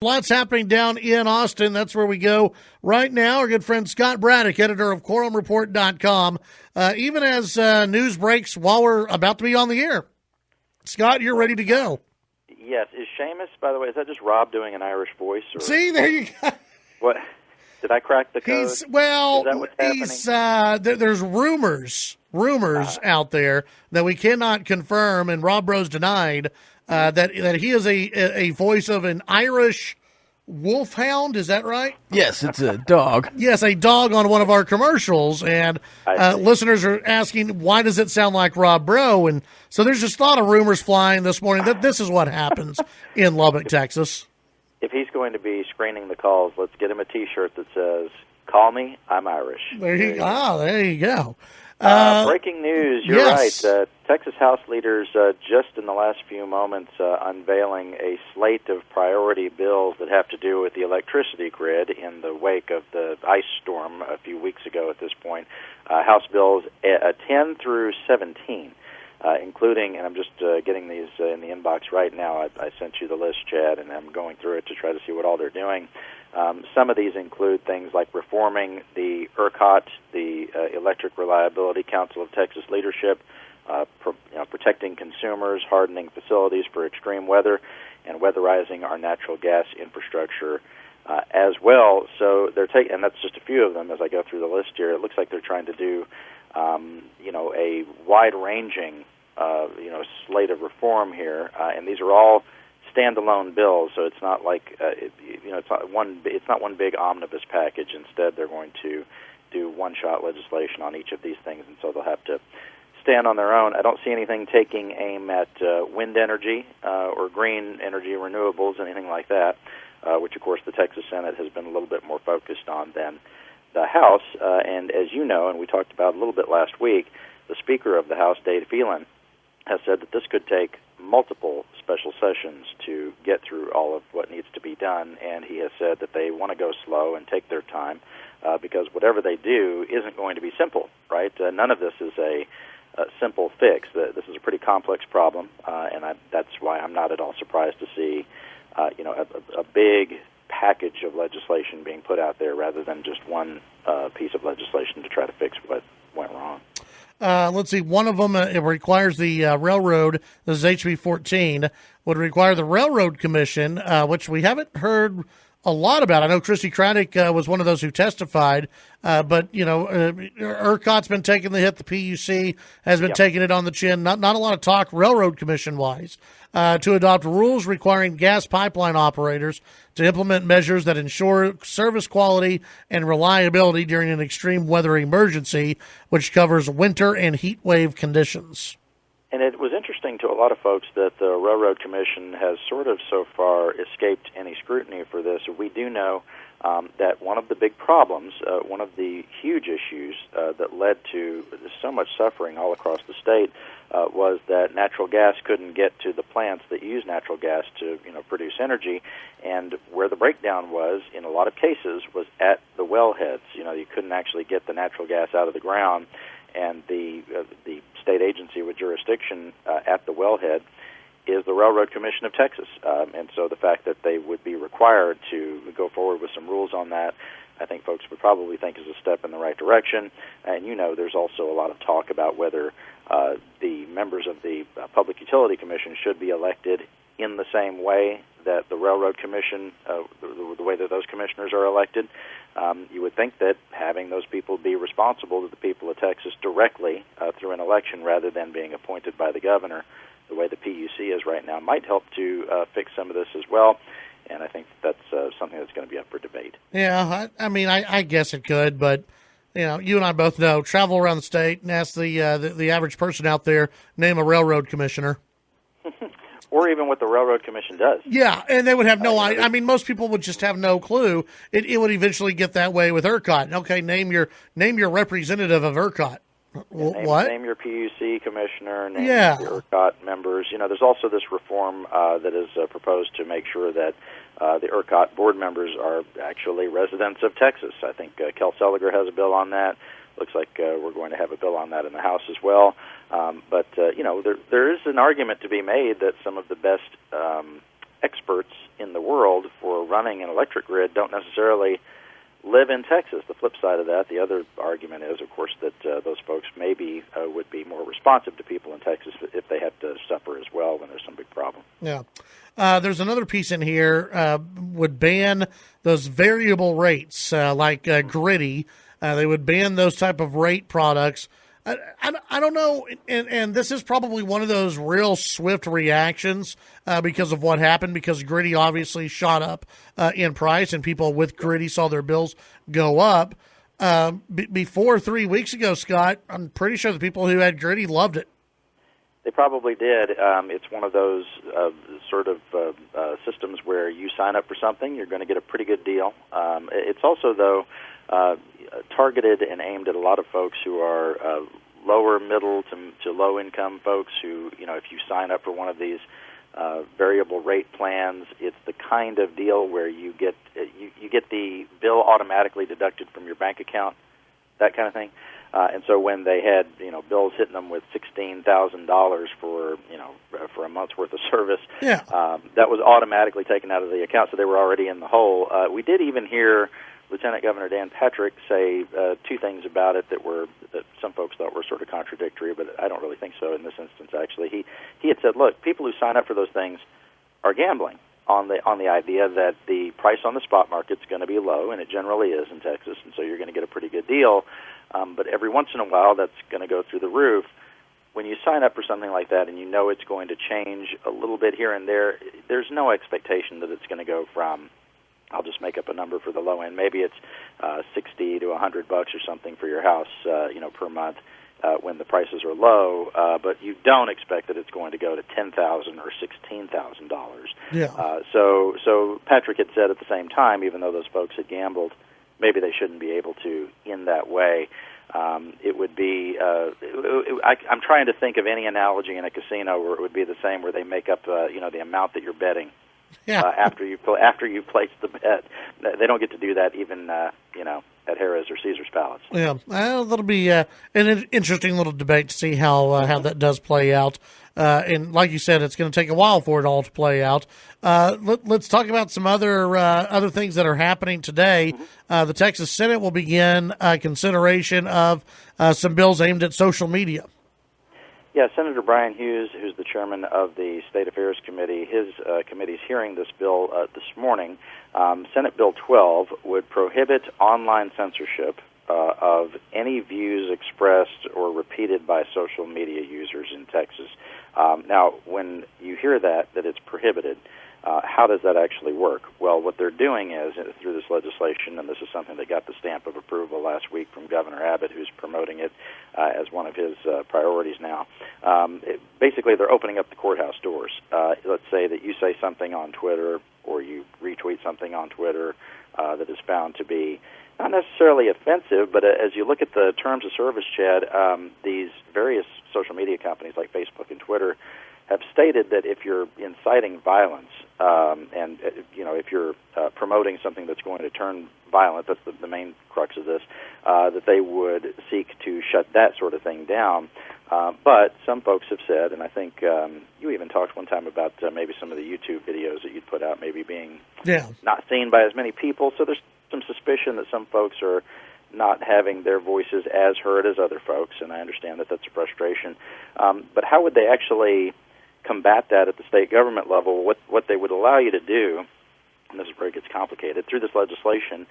Lots happening down in Austin. That's where we go right now. Our good friend Scott Braddock, editor of QuorumReport.com, even as news breaks while we're about to be on the air. Scott, you're ready to go. Yes. Is Seamus, by the way, is that just Rob doing an Irish voice? Or See, there you go. What? Did I crack the code? Is that what's happening? There's rumors out there that we cannot confirm, and Rob Rose denied that he is a voice of an Irish wolfhound. Is that right? Yes, it's a dog. Yes, a dog on one of our commercials, and listeners are asking, why does it sound like Rob Rowe? And so there's just a lot of rumors flying this morning that this is what happens in Lubbock, Texas. If he's going to be screening the calls, let's get him a T-shirt that says, "Call me, I'm Irish." There you go. Breaking news, you're yes. right. Texas House leaders just in the last few moments unveiling a slate of priority bills that have to do with the electricity grid in the wake of the ice storm a few weeks ago at this point. House bills 10 through 17. Including, and I'm just getting these in the inbox right now. I sent you the list, Chad, and I'm going through it to try to see what all they're doing. Some of these include things like reforming the ERCOT, the Electric Reliability Council of Texas leadership, protecting consumers, hardening facilities for extreme weather, and weatherizing our natural gas infrastructure as well. So they're taking, and that's just a few of them as I go through the list here. It looks like they're trying to do a wide-ranging, slate of reform here, and these are all standalone bills. So it's not like it's not one big omnibus package. Instead, they're going to do one-shot legislation on each of these things, and so they'll have to stand on their own. I don't see anything taking aim at wind energy or green energy, renewables, anything like that, which of course the Texas Senate has been a little bit more focused on than the House, and as you know, and we talked about a little bit last week, the Speaker of the House, Dave Phelan, has said that this could take multiple special sessions to get through all of what needs to be done, and he has said that they want to go slow and take their time because whatever they do isn't going to be simple, right? None of this is a simple fix. This is a pretty complex problem, and that's why I'm not at all surprised to see a big package of legislation being put out there rather than just one piece of legislation to try to fix what went wrong. Let's see. One of them it requires the railroad. This is HB 14 would require the Railroad Commission, which we haven't heard a lot about. I know Christy Craddock was one of those who testified, but ERCOT's been taking the hit. The PUC has been taking it on the chin. Not a lot of talk Railroad Commission wise. To adopt rules requiring gas pipeline operators to implement measures that ensure service quality and reliability during an extreme weather emergency, which covers winter and heat wave conditions. And it was interesting to a lot of folks that the Railroad Commission has sort of so far escaped any scrutiny for this. We do know that one of the big problems, one of the huge issues that led to so much suffering all across the state was that natural gas couldn't get to the plants that use natural gas to produce energy, and where the breakdown was in a lot of cases was at the wellheads. You couldn't actually get the natural gas out of the ground, and the state agency with jurisdiction at the wellhead is the Railroad Commission of Texas. And so the fact that they would be required to go forward with some rules on that, I think folks would probably think is a step in the right direction. And there's also a lot of talk about whether the members of the Public Utility Commission should be elected in the same way that the Railroad Commission, the way that those commissioners are elected. You would think that having those people be responsible to the people of Texas directly through an election rather than being appointed by the governor, the way the PUC is right now, might help to fix some of this as well. And I think that's something that's going to be up for debate. Yeah, I guess it could, but you and I both know, travel around the state and ask the average person out there, name a railroad commissioner. Or even what the Railroad Commission does. Yeah, and they would have no idea. I mean, most people would just have no clue. It would eventually get that way with ERCOT. Okay, name your representative of ERCOT. What? Name your PUC commissioner, name the ERCOT members. There's also this reform that is proposed to make sure that the ERCOT board members are actually residents of Texas. I think Kel Seliger has a bill on that. Looks like we're going to have a bill on that in the House as well. But there is an argument to be made that some of the best experts in the world for running an electric grid don't necessarily live in Texas. The flip side of that, the other argument is, of course, that those folks maybe would be more responsive to people in Texas if they have to suffer as well when there's some big problem. Yeah. There's another piece in here, would ban those variable rates like Gritty. They would ban those type of rate products. I don't know, and this is probably one of those real swift reactions because of what happened, because Gritty obviously shot up in price, and people with Gritty saw their bills go up. Before 3 weeks ago, Scott, I'm pretty sure the people who had Gritty loved it. They probably did. It's one of those sort of systems where you sign up for something, you're going to get a pretty good deal. It's also, though, targeted and aimed at a lot of folks who are lower, middle to low-income folks who, if you sign up for one of these variable rate plans, it's the kind of deal where you get the bill automatically deducted from your bank account, that kind of thing. And so when they had, bills hitting them with $16,000 for a month's worth of service, that was automatically taken out of the account, so they were already in the hole. We did even hear Lieutenant Governor Dan Patrick say two things about it that some folks thought were sort of contradictory, but I don't really think so in this instance. Actually, he had said, "Look, people who sign up for those things are gambling on the idea that the price on the spot market's going to be low, and it generally is in Texas, and so you're going to get a pretty good deal. But every once in a while, that's going to go through the roof. When you sign up for something like that, and you know it's going to change a little bit here and there, there's no expectation that it's going to go from." I'll just make up a number for the low end. Maybe it's $60 to $100 or something for your house, per month when the prices are low. But you don't expect that it's going to go to $10,000 or $16,000. Yeah. So Patrick had said at the same time, even though those folks had gambled, maybe they shouldn't be able to in that way. It would be. I'm trying to think of any analogy in a casino where it would be the same, where they make up, the amount that you're betting. Yeah. After you place the bet, they don't get to do that even at Harrah's or Caesar's Palace. Yeah, well, that'll be an interesting little debate to see how that does play out. And like you said, it's going to take a while for it all to play out. Let's talk about some other things that are happening today. Mm-hmm. The Texas Senate will begin consideration of some bills aimed at social media. Yeah, Senator Brian Hughes, who's the chairman of the State Affairs Committee, his committee's hearing this bill this morning. Senate Bill 12 would prohibit online censorship of any views expressed or repeated by social media users in Texas. Now, when you hear that it's prohibited, how does that actually work? Well, what they're doing is, through this legislation, and this is something that got the stamp of approval last week from Governor Abbott, who's promoting it as one of his priorities now. Basically, they're opening up the courthouse doors. Let's say that you say something on Twitter or you retweet something on Twitter that is found to be not necessarily offensive, but as you look at the terms of service, Chad, these various social media companies like Facebook and Twitter have stated that if you're inciting violence and if you're promoting something that's going to turn violent, that's the main crux of this, that they would seek to shut that sort of thing down. But some folks have said, and I think you even talked one time about maybe some of the YouTube videos that you'd put out maybe being not seen by as many people, so there's some suspicion that some folks are not having their voices as heard as other folks, and I understand that that's a frustration. But how would they actually combat that at the state government level? What they would allow you to do, and this is where it gets complicated, through this legislation,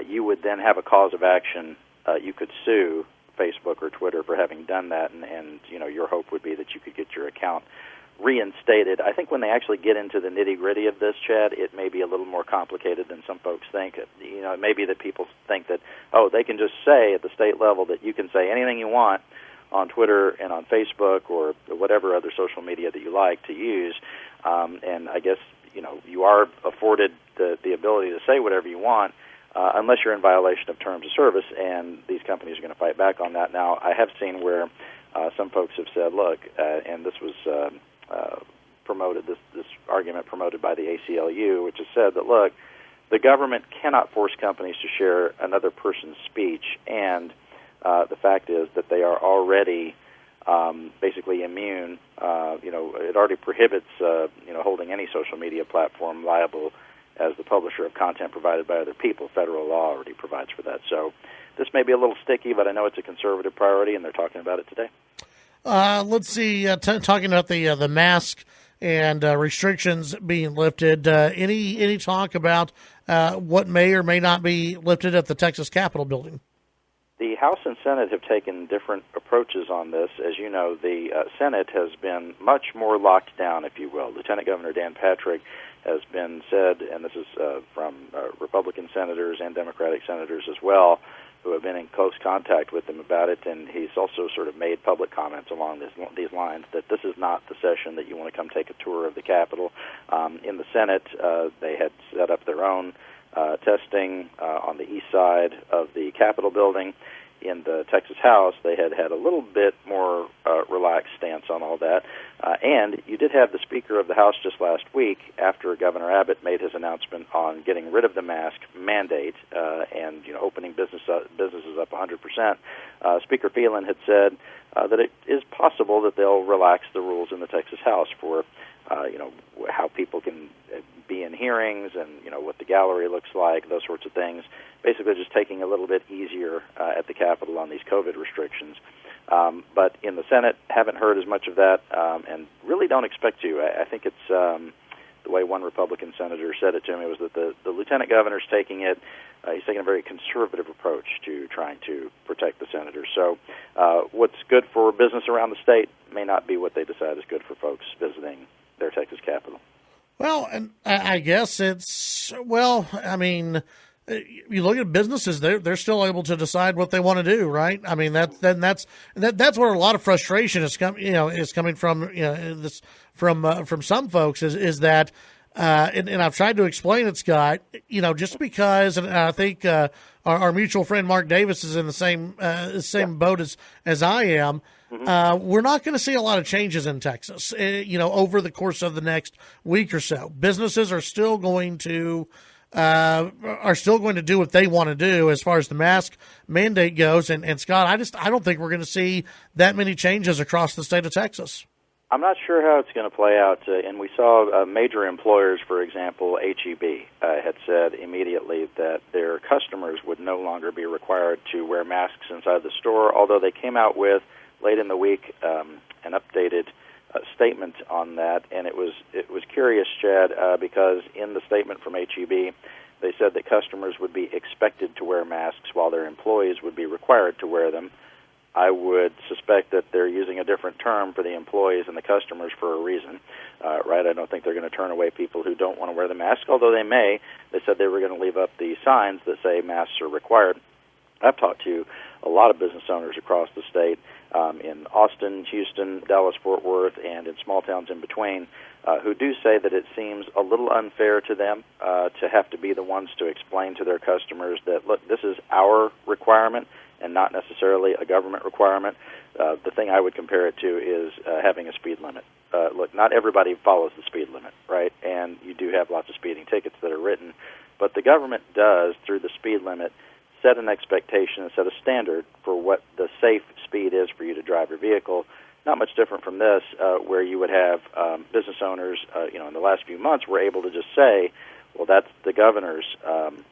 you would then have a cause of action. You could sue Facebook or Twitter for having done that, and your hope would be that you could get your account reinstated. I think when they actually get into the nitty-gritty of this, Chad, it may be a little more complicated than some folks think. It may be that people think that, they can just say at the state level that you can say anything you want on Twitter and on Facebook or whatever other social media that you like to use. And I guess, you are afforded the ability to say whatever you want unless you're in violation of terms of service, and these companies are going to fight back on that. Now, I have seen where some folks have said, look, and this was promoted, this argument promoted by the ACLU, which has said that, look, the government cannot force companies to share another person's speech, and the fact is that they are already basically immune. It already prohibits holding any social media platform liable as the publisher of content provided by other people. Federal law already provides for that. So this may be a little sticky, but I know it's a conservative priority, and they're talking about it today. Let's see. Talking about the mask and restrictions being lifted. Any talk about what may or may not be lifted at the Texas Capitol building? The House and Senate have taken different approaches on this. As you know, the Senate has been much more locked down, if you will. Lieutenant Governor Dan Patrick has been said, and this is from Republican senators and Democratic senators as well, who have been in close contact with him about it, and he's also sort of made public comments along these lines that this is not the session that you want to come take a tour of the Capitol. In the Senate, they had set up their own testing on the east side of the Capitol building. In the Texas House, they had a little bit more relaxed stance on all that. And you did have the Speaker of the House just last week, after Governor Abbott made his announcement on getting rid of the mask mandate and opening businesses up 100%. Speaker Phelan had said that it is possible that they'll relax the rules in the Texas House for how people can be in hearings and what the gallery looks like, those sorts of things. Basically, just taking a little bit easier at the Capitol on these COVID restrictions. But in the Senate, haven't heard as much of that, and really don't expect to. I think it's the way one Republican senator said it to me was that the lieutenant governor's taking it. He's taking a very conservative approach to trying to protect the senators. So what's good for business around the state may not be what they decide is good for folks visiting their Texas Capitol. Well, and I guess you look at businesses; they're still able to decide what they want to do, right? I mean, that's where a lot of frustration is coming from. From some folks is that, and I've tried to explain it, Scott. Just because, and I think our mutual friend Mark Davis is in the same boat as I am. Mm-hmm. We're not going to see a lot of changes in Texas, over the course of the next week or so. Businesses are still going to do what they want to do as far as the mask mandate goes. And Scott, I don't think we're going to see that many changes across the state of Texas. I'm not sure how it's going to play out. And we saw major employers, for example, HEB, had said immediately that their customers would no longer be required to wear masks inside the store, although they came out with late in the week an updated statement on that, and it was curious, Chad, because in the statement from HEB, they said that customers would be expected to wear masks while their employees would be required to wear them. I would suspect that they're using a different term for the employees and the customers for a reason, right? I don't think they're going to turn away people who don't want to wear the mask, although they may. They said they were going to leave up the signs that say masks are required. I've talked to a lot of business owners across the state, in Austin, Houston, Dallas-Fort Worth, and in small towns in between, who do say that it seems a little unfair to them to have to be the ones to explain to their customers that, look, this is our requirement and not necessarily a government requirement. The thing I would compare it to is having a speed limit. Look, not everybody follows the speed limit, right? And you do have lots of speeding tickets that are written, but the government does, through the speed limit, set an expectation and set a standard for what the safe speed is for you to drive your vehicle. Not much different from this, where you would have business owners, in the last few months, were able to just say, well, that's the governor's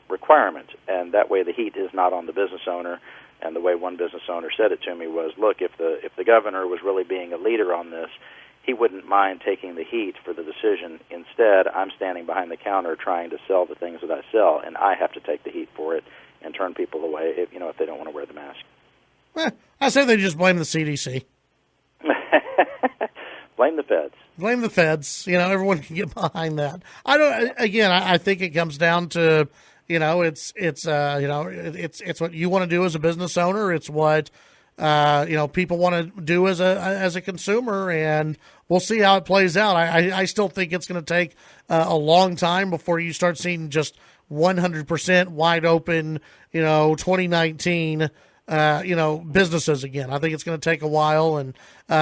requirement, and that way the heat is not on the business owner. And the way one business owner said it to me was, look, if the governor was really being a leader on this, he wouldn't mind taking the heat for the decision. Instead, I'm standing behind the counter trying to sell the things that I sell, and I have to take the heat for it and turn people away if they don't want to wear the mask. I say they just blame the CDC. Blame the feds. Blame the feds. Everyone can get behind that. I think it comes down to, it's what you want to do as a business owner. It's what people want to do as a consumer, and we'll see how it plays out. I still think it's going to take a long time before you start seeing just 100% wide open, 2019, businesses again. I think it's going to take a while, and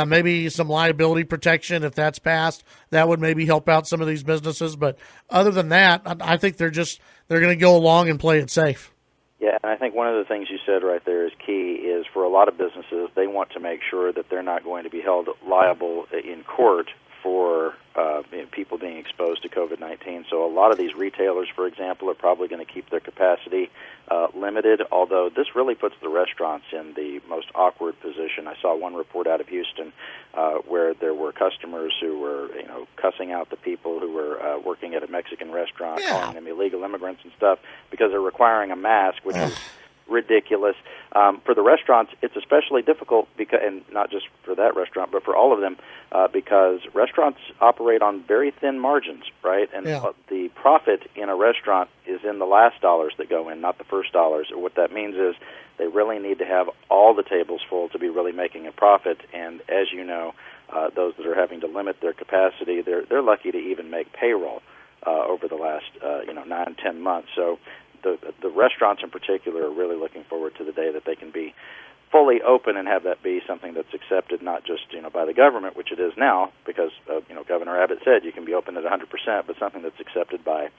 maybe some liability protection, if that's passed, that would maybe help out some of these businesses. But other than that, I think they're going to go along and play it safe. Yeah, and I think one of the things you said right there is key, is for a lot of businesses, they want to make sure that they're not going to be held liable in court for people being exposed to COVID-19. So a lot of these retailers, for example, are probably going to keep their capacity limited, although this really puts the restaurants in the most awkward position. I saw one report out of Houston where there were customers who were, cussing out the people who were working at a Mexican restaurant, calling them illegal immigrants and stuff, because they're requiring a mask, which is ridiculous. For the restaurants, it's especially difficult, because, and not just for that restaurant, but for all of them, because restaurants operate on very thin margins, right? And the profit in a restaurant is in the last dollars that go in, not the first dollars. What that means is they really need to have all the tables full to be really making a profit. And as you know, those that are having to limit their capacity, they're lucky to even make payroll over the last 9-10 months. So the restaurants in particular are really looking forward to the day that they can be fully open and have that be something that's accepted, not just by the government, which it is now, because Governor Abbott said you can be open at 100%, but something that's accepted by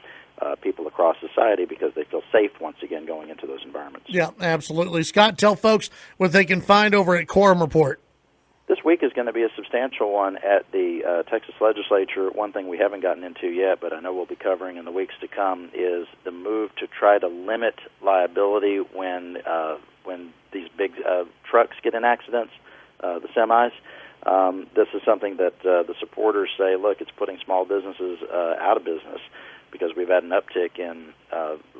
people across society because they feel safe once again going into those environments. Yeah, absolutely. Scott, tell folks what they can find over at Quorum Report. This week is going to be a substantial one at the Texas legislature. One thing we haven't gotten into yet, but I know we'll be covering in the weeks to come, is the move to try to limit liability when these big trucks get in accidents, the semis. This is something that the supporters say, look, it's putting small businesses out of business, because we've had an uptick in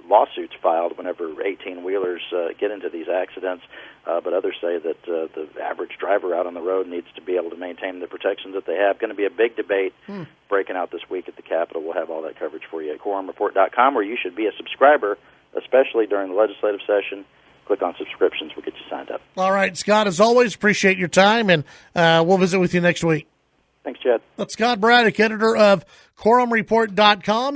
lawsuits filed whenever 18-wheelers get into these accidents. But others say that the average driver out on the road needs to be able to maintain the protections that they have. Going to be a big debate breaking out this week at the Capitol. We'll have all that coverage for you at quorumreport.com, where you should be a subscriber, especially during the legislative session. Click on subscriptions. We'll get you signed up. All right, Scott, as always, appreciate your time, and we'll visit with you next week. Thanks, Chad. That's Scott Braddock, editor of quorumreport.com.